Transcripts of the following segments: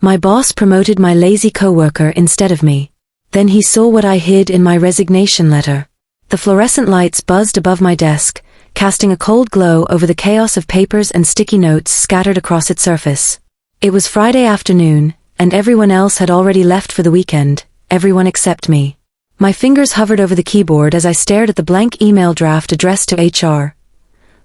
My boss promoted my lazy coworker instead of me. Then he saw what I hid in my resignation letter. The fluorescent lights buzzed above my desk, casting a cold glow over the chaos of papers and sticky notes scattered across its surface. It was Friday afternoon, and everyone else had already left for the weekend, everyone except me. My fingers hovered over the keyboard as I stared at the blank email draft addressed to HR.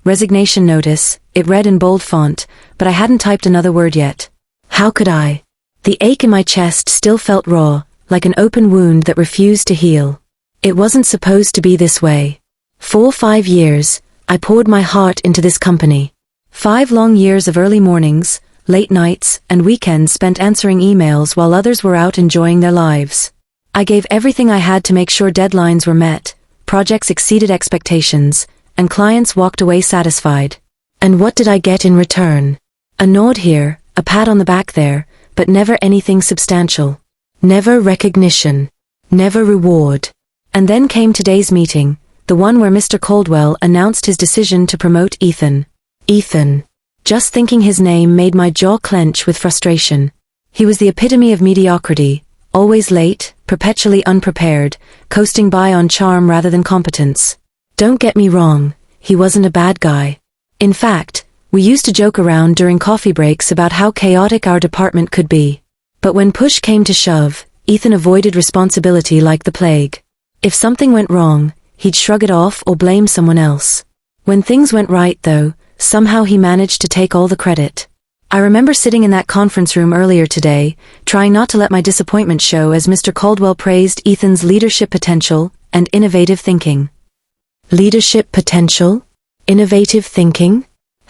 Resignation notice, it read in bold font, but I hadn't typed another word yet. How could I? The ache in my chest still felt raw, like an open wound that refused to heal. It wasn't supposed to be this way. For 5 years, I poured my heart into this company. 5 long years of early mornings, late nights, and weekends spent answering emails while others were out enjoying their lives. I gave everything I had to make sure deadlines were met, projects exceeded expectations, and clients walked away satisfied. And what did I get in return? A nod here, a pat on the back there, but never anything substantial. Never recognition. Never reward. And then came today's meeting, the one where Mr. Caldwell announced his decision to promote Ethan. Ethan. Just thinking his name made my jaw clench with frustration. He was the epitome of mediocrity, always late, perpetually unprepared, coasting by on charm rather than competence. Don't get me wrong, he wasn't a bad guy. In fact, we used to joke around during coffee breaks about how chaotic our department could be. But when push came to shove, Ethan avoided responsibility like the plague. If something went wrong, he'd shrug it off or blame someone else. When things went right, though, somehow he managed to take all the credit. I remember sitting in that conference room earlier today, trying not to let my disappointment show as Mr. Caldwell praised Ethan's leadership potential and innovative thinking. Leadership potential? Innovative thinking?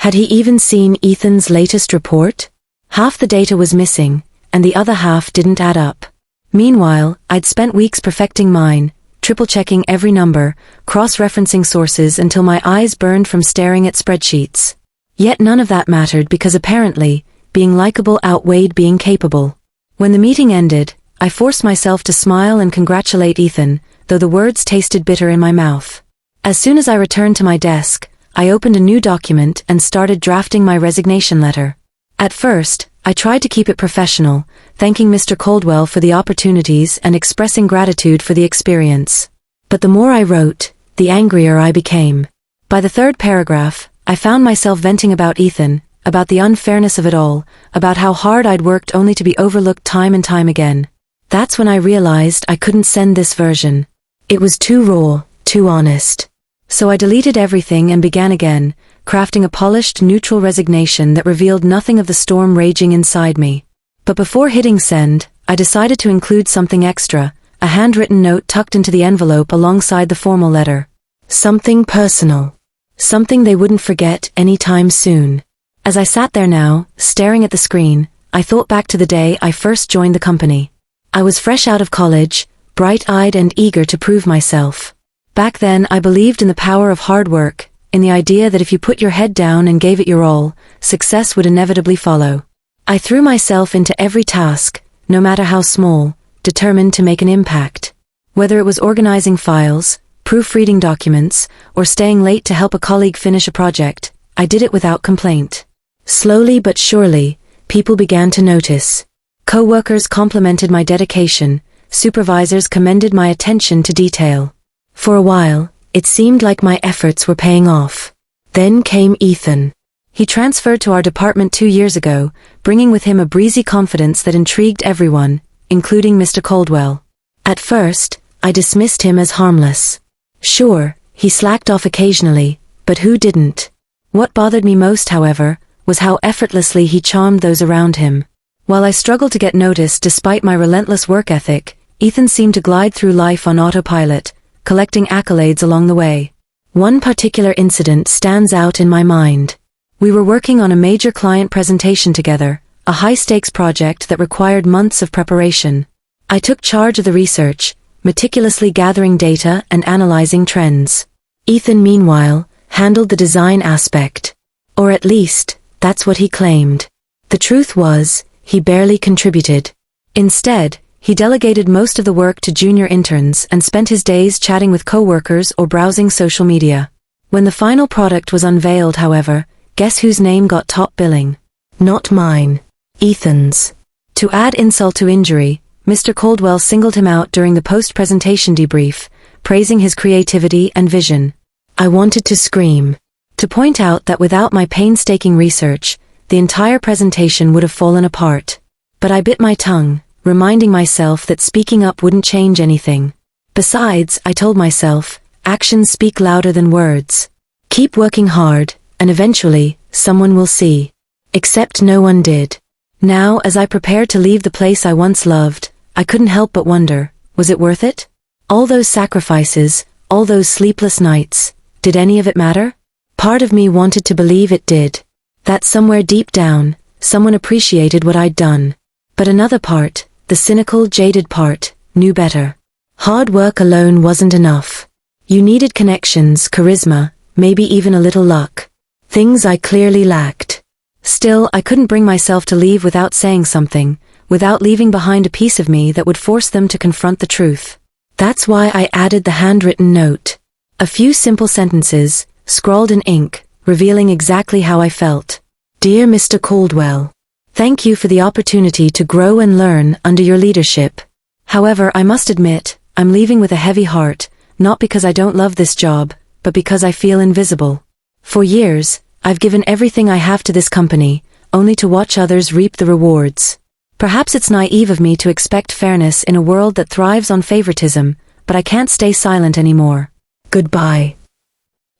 Had he even seen Ethan's latest report? Half the data was missing, and the other half didn't add up. Meanwhile, I'd spent weeks perfecting mine, triple-checking every number, cross-referencing sources until my eyes burned from staring at spreadsheets. Yet none of that mattered because apparently, being likable outweighed being capable. When the meeting ended, I forced myself to smile and congratulate Ethan, though the words tasted bitter in my mouth. As soon as I returned to my desk, I opened a new document and started drafting my resignation letter. At first, I tried to keep it professional, thanking Mr. Caldwell for the opportunities and expressing gratitude for the experience. But the more I wrote, the angrier I became. By the 3rd paragraph, I found myself venting about Ethan, about the unfairness of it all, about how hard I'd worked only to be overlooked time and time again. That's when I realized I couldn't send this version. It was too raw, too honest. So I deleted everything and began again, crafting a polished, neutral resignation that revealed nothing of the storm raging inside me. But before hitting send, I decided to include something extra, a handwritten note tucked into the envelope alongside the formal letter. Something personal. Something they wouldn't forget anytime soon. As I sat there now, staring at the screen, I thought back to the day I first joined the company. I was fresh out of college, bright-eyed and eager to prove myself. Back then I believed in the power of hard work, in the idea that if you put your head down and gave it your all, success would inevitably follow. I threw myself into every task, no matter how small, determined to make an impact. Whether it was organizing files, proofreading documents, or staying late to help a colleague finish a project, I did it without complaint. Slowly but surely, people began to notice. Coworkers complimented my dedication, supervisors commended my attention to detail. For a while, it seemed like my efforts were paying off. Then came Ethan. He transferred to our department 2 years ago, bringing with him a breezy confidence that intrigued everyone, including Mr. Caldwell. At first, I dismissed him as harmless. Sure, he slacked off occasionally, but who didn't? What bothered me most, however, was how effortlessly he charmed those around him. While I struggled to get noticed despite my relentless work ethic, Ethan seemed to glide through life on autopilot, collecting accolades along the way. One particular incident stands out in my mind. We were working on a major client presentation together, a high-stakes project that required months of preparation. I took charge of the research, meticulously gathering data and analyzing trends. Ethan, meanwhile, handled the design aspect. Or at least, that's what he claimed. The truth was, he barely contributed. Instead, he delegated most of the work to junior interns and spent his days chatting with coworkers or browsing social media. When the final product was unveiled, however, guess whose name got top billing? Not mine. Ethan's. To add insult to injury, Mr. Caldwell singled him out during the post-presentation debrief, praising his creativity and vision. I wanted to scream. To point out that without my painstaking research, the entire presentation would have fallen apart. But I bit my tongue, reminding myself that speaking up wouldn't change anything. Besides, I told myself, actions speak louder than words. Keep working hard, and eventually, someone will see. Except no one did. Now, as I prepared to leave the place I once loved, I couldn't help but wonder, was it worth it? All those sacrifices, all those sleepless nights, did any of it matter? Part of me wanted to believe it did. That somewhere deep down, someone appreciated what I'd done. But another part, the cynical, jaded part, knew better. Hard work alone wasn't enough. You needed connections, charisma, maybe even a little luck. Things I clearly lacked. Still, I couldn't bring myself to leave without saying something, without leaving behind a piece of me that would force them to confront the truth. That's why I added the handwritten note. A few simple sentences, scrawled in ink, revealing exactly how I felt. Dear Mr. Caldwell, thank you for the opportunity to grow and learn under your leadership. However, I must admit, I'm leaving with a heavy heart, not because I don't love this job, but because I feel invisible. For years, I've given everything I have to this company, only to watch others reap the rewards. Perhaps it's naive of me to expect fairness in a world that thrives on favoritism, but I can't stay silent anymore. Goodbye.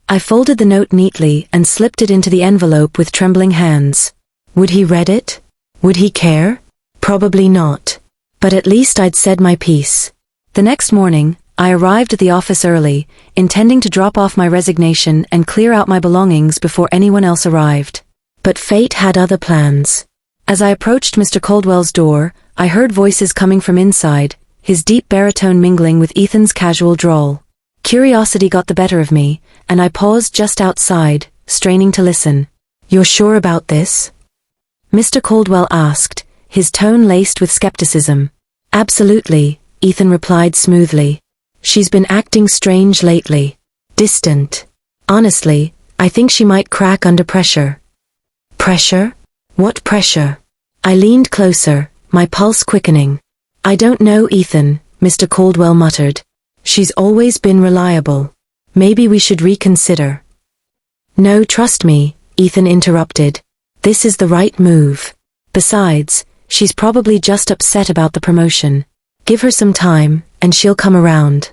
I folded the note neatly and slipped it into the envelope with trembling hands. Would he read it? Would he care? Probably not. But at least I'd said my piece. The next morning, I arrived at the office early, intending to drop off my resignation and clear out my belongings before anyone else arrived. But fate had other plans. As I approached Mr. Caldwell's door, I heard voices coming from inside, his deep baritone mingling with Ethan's casual drawl. Curiosity got the better of me, and I paused just outside, straining to listen. You're sure about this? Mr. Caldwell asked, his tone laced with skepticism. Absolutely, Ethan replied smoothly. She's been acting strange lately. Distant. Honestly, I think she might crack under pressure. Pressure? What pressure? I leaned closer, my pulse quickening. I don't know, Ethan, Mr. Caldwell muttered. She's always been reliable. Maybe we should reconsider. No, trust me, Ethan interrupted. This is the right move. Besides, she's probably just upset about the promotion. Give her some time, and she'll come around.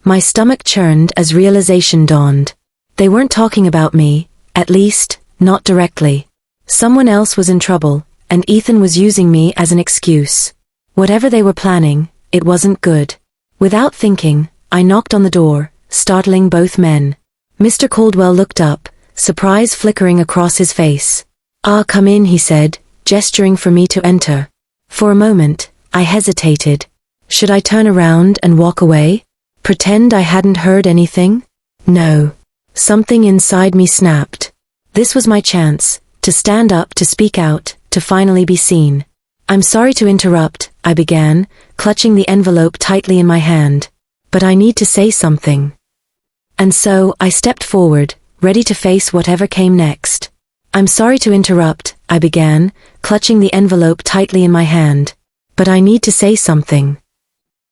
My stomach churned as realization dawned. They weren't talking about me, at least, not directly. Someone else was in trouble, and Ethan was using me as an excuse. Whatever they were planning, it wasn't good. Without thinking, I knocked on the door, startling both men. Mr. Caldwell looked up, surprise flickering across his face. Come in, he said, gesturing for me to enter. For a moment, I hesitated. Should I turn around and walk away? Pretend I hadn't heard anything? No. Something inside me snapped. This was my chance, to stand up, to speak out, to finally be seen. I'm sorry to interrupt, I began, clutching the envelope tightly in my hand. But I need to say something. And so, I stepped forward, ready to face whatever came next. I'm sorry to interrupt, I began, clutching the envelope tightly in my hand. But I need to say something.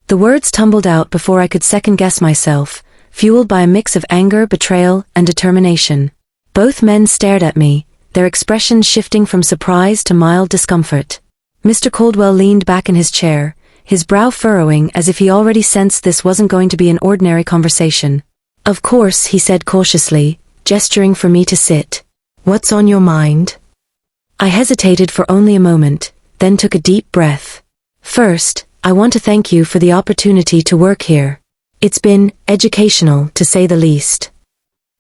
The words tumbled out before I could second-guess myself, fueled by a mix of anger, betrayal, and determination. Both men stared at me, their expressions shifting from surprise to mild discomfort. Mr. Caldwell leaned back in his chair, his brow furrowing as if he already sensed this wasn't going to be an ordinary conversation. Of course, he said cautiously, gesturing for me to sit. What's on your mind? I hesitated for only a moment, then took a deep breath. First, I want to thank you for the opportunity to work here. It's been educational, to say the least.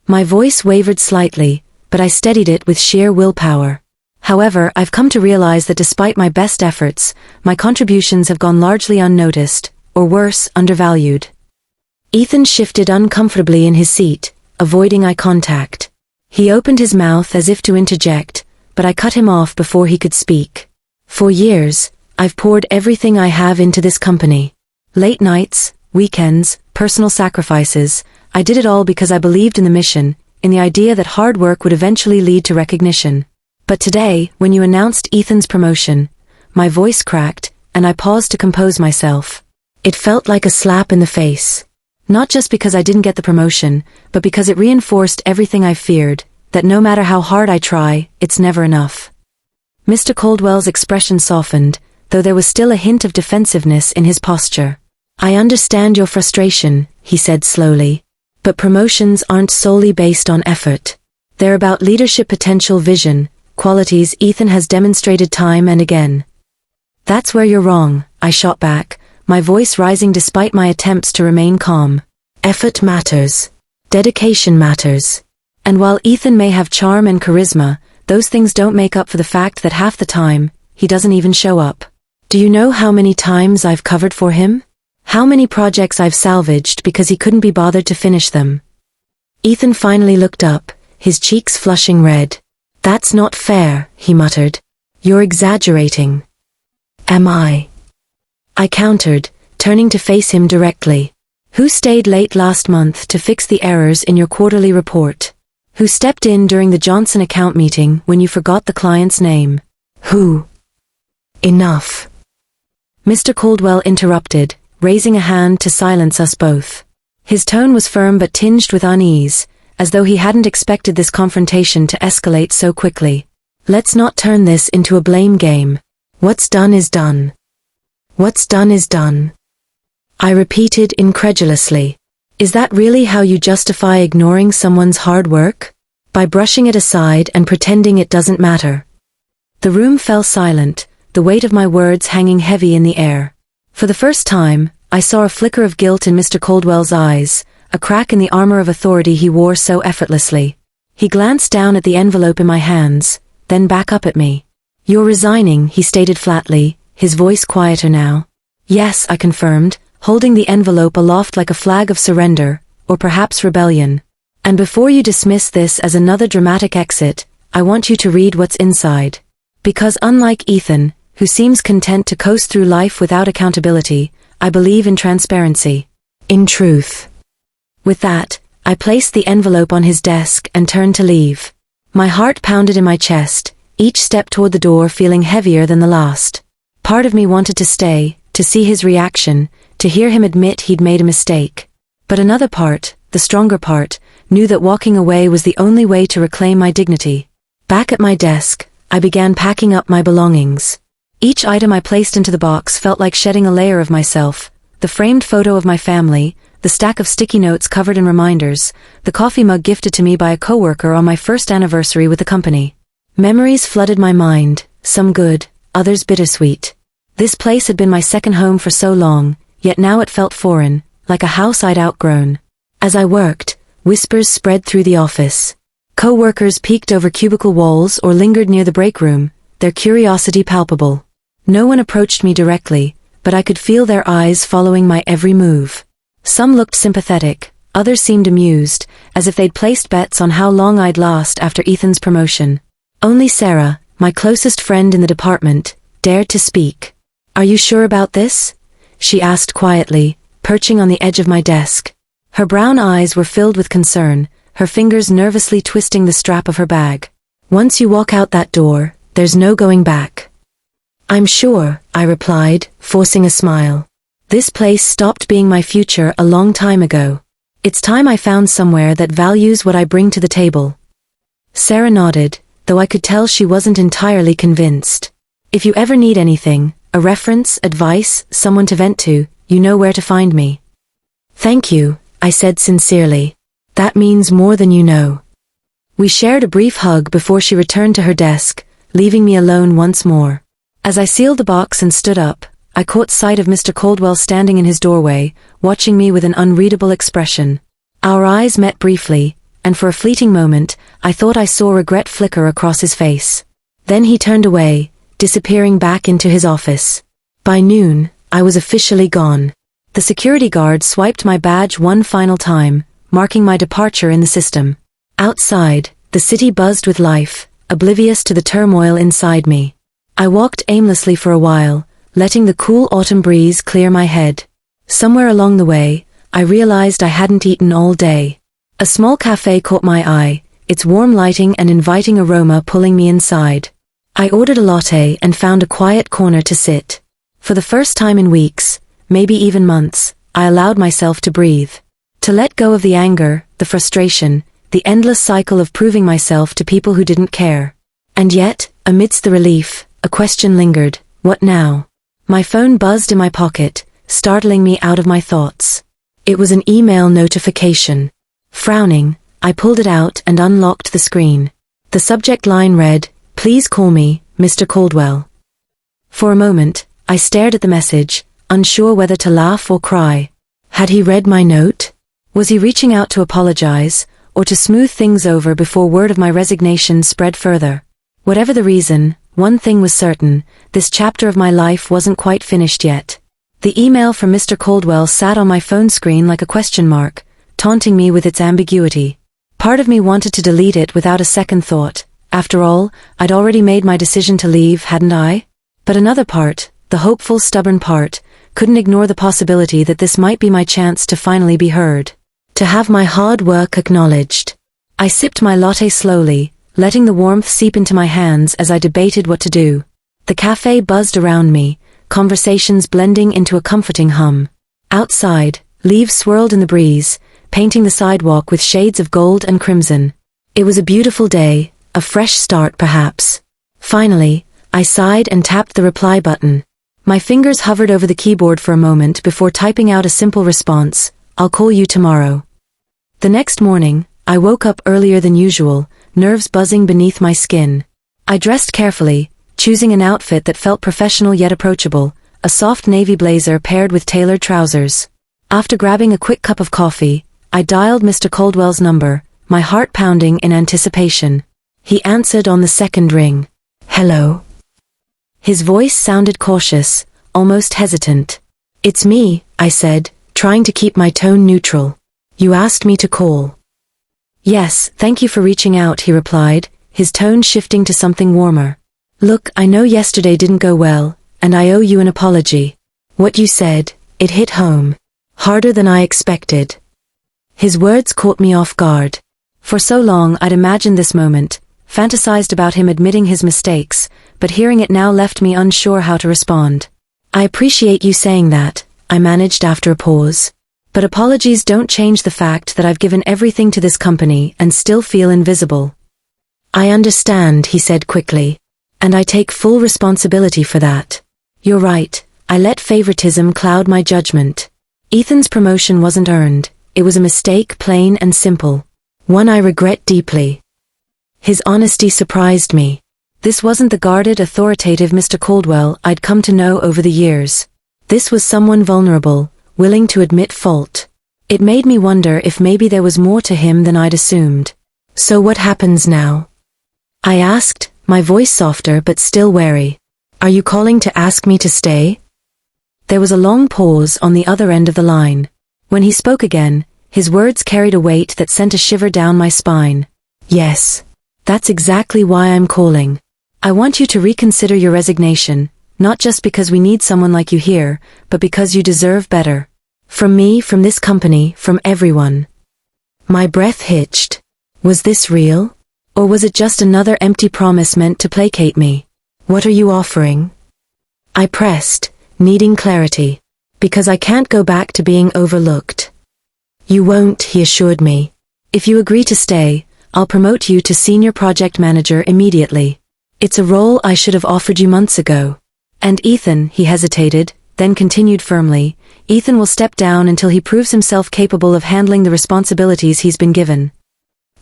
My voice wavered slightly, but I steadied it with sheer willpower. However, I've come to realize that despite my best efforts, my contributions have gone largely unnoticed, or worse, undervalued. Ethan shifted uncomfortably in his seat, avoiding eye contact. He opened his mouth as if to interject, but I cut him off before he could speak. For years, I've poured everything I have into this company. Late nights, weekends, personal sacrifices, I did it all because I believed in the mission, in the idea that hard work would eventually lead to recognition. But today, when you announced Ethan's promotion, my voice cracked, and I paused to compose myself. It felt like a slap in the face. Not just because I didn't get the promotion, but because it reinforced everything I feared, that no matter how hard I try, it's never enough. Mr. Caldwell's expression softened, though there was still a hint of defensiveness in his posture. I understand your frustration, he said slowly. But promotions aren't solely based on effort. They're about leadership potential, vision, qualities Ethan has demonstrated time and again. That's where you're wrong, I shot back, my voice rising despite my attempts to remain calm. Effort matters. Dedication matters. And while Ethan may have charm and charisma, those things don't make up for the fact that half the time, he doesn't even show up. Do you know how many times I've covered for him? How many projects I've salvaged because he couldn't be bothered to finish them? Ethan finally looked up, his cheeks flushing red. That's not fair, he muttered. You're exaggerating. Am I? I countered, turning to face him directly. Who stayed late last month to fix the errors in your quarterly report? Who stepped in during the Johnson account meeting when you forgot the client's name? Who? Enough. Mr. Caldwell interrupted, raising a hand to silence us both. His tone was firm but tinged with unease, as though he hadn't expected this confrontation to escalate so quickly. Let's not turn this into a blame game. What's done is done. What's done is done. I repeated incredulously. Is that really how you justify ignoring someone's hard work? By brushing it aside and pretending it doesn't matter? The room fell silent, the weight of my words hanging heavy in the air. For the first time, I saw a flicker of guilt in Mr. Caldwell's eyes, a crack in the armor of authority he wore so effortlessly. He glanced down at the envelope in my hands, then back up at me. You're resigning, he stated flatly, his voice quieter now. Yes, I confirmed, holding the envelope aloft like a flag of surrender, or perhaps rebellion. And before you dismiss this as another dramatic exit, I want you to read what's inside. Because unlike Ethan, who seems content to coast through life without accountability, I believe in transparency. In truth. With that, I placed the envelope on his desk and turned to leave. My heart pounded in my chest, each step toward the door feeling heavier than the last. Part of me wanted to stay, to see his reaction, to hear him admit he'd made a mistake. But another part, the stronger part, knew that walking away was the only way to reclaim my dignity. Back at my desk, I began packing up my belongings. Each item I placed into the box felt like shedding a layer of myself: the framed photo of my family, the stack of sticky notes covered in reminders, the coffee mug gifted to me by a coworker on my first anniversary with the company. Memories flooded my mind, some good, others bittersweet. This place had been my second home for so long, yet now it felt foreign, like a house I'd outgrown. As I worked, whispers spread through the office. Co-workers peeked over cubicle walls or lingered near the break room, their curiosity palpable. No one approached me directly, but I could feel their eyes following my every move. Some looked sympathetic, others seemed amused, as if they'd placed bets on how long I'd last after Ethan's promotion. Only Sarah, my closest friend in the department, dared to speak. Are you sure about this? She asked quietly, perching on the edge of my desk. Her brown eyes were filled with concern, her fingers nervously twisting the strap of her bag. Once you walk out that door, there's no going back. I'm sure, I replied, forcing a smile. This place stopped being my future a long time ago. It's time I found somewhere that values what I bring to the table. Sarah nodded, though I could tell she wasn't entirely convinced. If you ever need anything, a reference, advice, someone to vent to, you know where to find me. Thank you, I said sincerely. That means more than you know. We shared a brief hug before she returned to her desk, leaving me alone once more. As I sealed the box and stood up, I caught sight of Mr. Caldwell standing in his doorway, watching me with an unreadable expression. Our eyes met briefly, and for a fleeting moment, I thought I saw regret flicker across his face. Then he turned away, disappearing back into his office. By noon, I was officially gone. The security guard swiped my badge one final time, marking my departure in the system. Outside, the city buzzed with life, oblivious to the turmoil inside me. I walked aimlessly for a while, letting the cool autumn breeze clear my head. Somewhere along the way, I realized I hadn't eaten all day. A small cafe caught my eye, its warm lighting and inviting aroma pulling me inside. I ordered a latte and found a quiet corner to sit. For the first time in weeks, maybe even months, I allowed myself to breathe. To let go of the anger, the frustration, the endless cycle of proving myself to people who didn't care. And yet, amidst the relief, a question lingered: what now? My phone buzzed in my pocket, startling me out of my thoughts. It was an email notification. Frowning, I pulled it out and unlocked the screen. The subject line read, "Please call me, Mr. Caldwell." For a moment, I stared at the message, unsure whether to laugh or cry. Had he read my note? Was he reaching out to apologize, or to smooth things over before word of my resignation spread further? Whatever the reason, one thing was certain: this chapter of my life wasn't quite finished yet. The email from Mr. Caldwell sat on my phone screen like a question mark, taunting me with its ambiguity. Part of me wanted to delete it without a second thought. After all, I'd already made my decision to leave, hadn't I? But another part, the hopeful, stubborn part, couldn't ignore the possibility that this might be my chance to finally be heard. To have my hard work acknowledged. I sipped my latte slowly, letting the warmth seep into my hands as I debated what to do. The cafe buzzed around me, conversations blending into a comforting hum. Outside, leaves swirled in the breeze, painting the sidewalk with shades of gold and crimson. It was a beautiful day, a fresh start perhaps. Finally, I sighed and tapped the reply button. My fingers hovered over the keyboard for a moment before typing out a simple response: "I'll call you tomorrow." The next morning, I woke up earlier than usual, nerves buzzing beneath my skin. I dressed carefully, choosing an outfit that felt professional yet approachable, a soft navy blazer paired with tailored trousers. After grabbing a quick cup of coffee, I dialed Mr. Caldwell's number, my heart pounding in anticipation. He answered on the second ring. "Hello." His voice sounded cautious, almost hesitant. "It's me," I said, trying to keep my tone neutral. "You asked me to call." "Yes, thank you for reaching out," he replied, his tone shifting to something warmer. "Look, I know yesterday didn't go well, and I owe you an apology. What you said, it hit home. Harder than I expected." His words caught me off guard. For so long I'd imagined this moment, fantasized about him admitting his mistakes, but hearing it now left me unsure how to respond. "I appreciate you saying that," I managed after a pause. "But apologies don't change the fact that I've given everything to this company and still feel invisible." "I understand," he said quickly. "And I take full responsibility for that. You're right, I let favoritism cloud my judgment. Ethan's promotion wasn't earned, it was a mistake, plain and simple. One I regret deeply." His honesty surprised me. This wasn't the guarded, authoritative Mr. Caldwell I'd come to know over the years. This was someone vulnerable, willing to admit fault. It made me wonder if maybe there was more to him than I'd assumed. "So what happens now?" I asked, my voice softer but still wary. "Are you calling to ask me to stay?" There was a long pause on the other end of the line. When he spoke again, his words carried a weight that sent a shiver down my spine. "Yes. That's exactly why I'm calling. I want you to reconsider your resignation, not just because we need someone like you here, but because you deserve better. From me, from this company, from everyone." My breath hitched. Was this real? Or was it just another empty promise meant to placate me? "What are you offering?" I pressed, needing clarity. "Because I can't go back to being overlooked." "You won't," he assured me. "If you agree to stay, I'll promote you to senior project manager immediately. It's a role I should have offered you months ago. And Ethan," he hesitated, then continued firmly, "Ethan will step down until he proves himself capable of handling the responsibilities he's been given."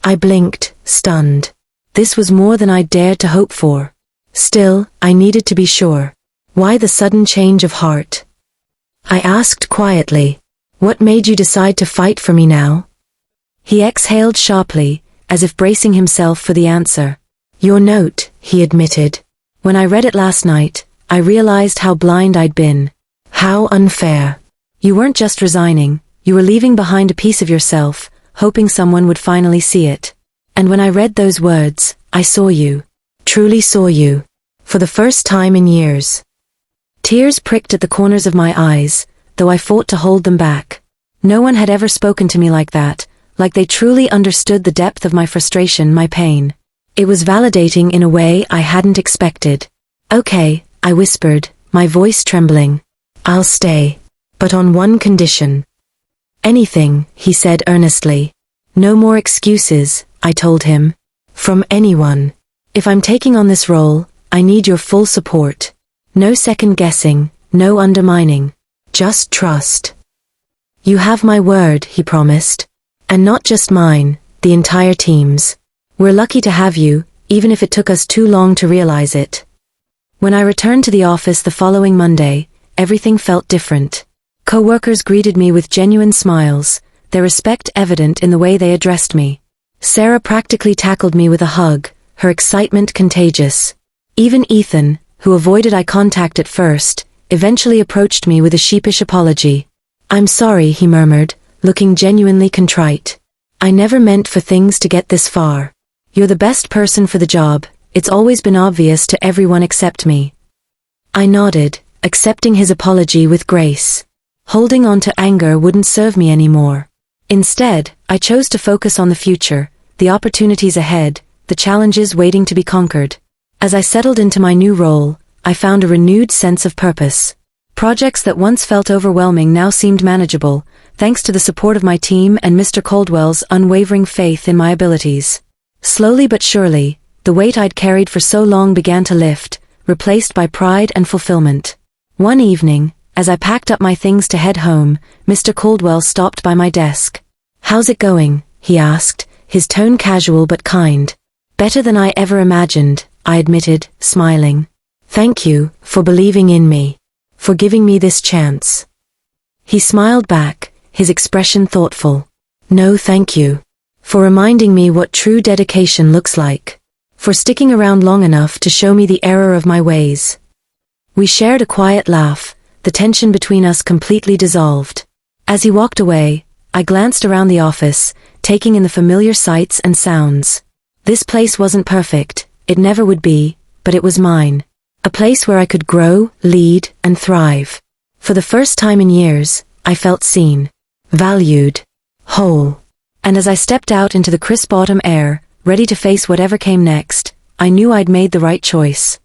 I blinked, stunned. This was more than I'd dared to hope for. Still, I needed to be sure. Why the sudden change of heart? I asked quietly, "What made you decide to fight for me now?" He exhaled sharply, as if bracing himself for the answer. "Your note," he admitted. "When I read it last night, I realized how blind I'd been. How unfair. You weren't just resigning, you were leaving behind a piece of yourself, hoping someone would finally see it. And when I read those words, I saw you. Truly saw you. For the first time in years." Tears pricked at the corners of my eyes, though I fought to hold them back. No one had ever spoken to me like that, like they truly understood the depth of my frustration, my pain. It was validating in a way I hadn't expected. "Okay," I whispered, my voice trembling. "I'll stay. But on one condition." "Anything," he said earnestly. "No more excuses," I told him. "From anyone. If I'm taking on this role, I need your full support. No second guessing, no undermining. Just trust." "You have my word," he promised. "And not just mine, the entire team's. We're lucky to have you, even if it took us too long to realize it." When I returned to the office the following Monday, everything felt different. Coworkers greeted me with genuine smiles, their respect evident in the way they addressed me. Sarah practically tackled me with a hug, her excitement contagious. Even Ethan, who avoided eye contact at first, eventually approached me with a sheepish apology. "I'm sorry," he murmured, looking genuinely contrite. "I never meant for things to get this far. You're the best person for the job, it's always been obvious to everyone except me." I nodded, accepting his apology with grace. Holding on to anger wouldn't serve me anymore. Instead, I chose to focus on the future, the opportunities ahead, the challenges waiting to be conquered. As I settled into my new role, I found a renewed sense of purpose. Projects that once felt overwhelming now seemed manageable, thanks to the support of my team and Mr. Caldwell's unwavering faith in my abilities. Slowly but surely, the weight I'd carried for so long began to lift, replaced by pride and fulfillment. One evening, as I packed up my things to head home, Mr. Caldwell stopped by my desk. "How's it going?" he asked, his tone casual but kind. "Better than I ever imagined," I admitted, smiling. "Thank you for believing in me, for giving me this chance." He smiled back, his expression thoughtful. "No, thank you. For reminding me what true dedication looks like. For sticking around long enough to show me the error of my ways." We shared a quiet laugh, the tension between us completely dissolved. As he walked away, I glanced around the office, taking in the familiar sights and sounds. This place wasn't perfect, it never would be, but it was mine. A place where I could grow, lead, and thrive. For the first time in years, I felt seen, valued, whole. And as I stepped out into the crisp autumn air, ready to face whatever came next, I knew I'd made the right choice.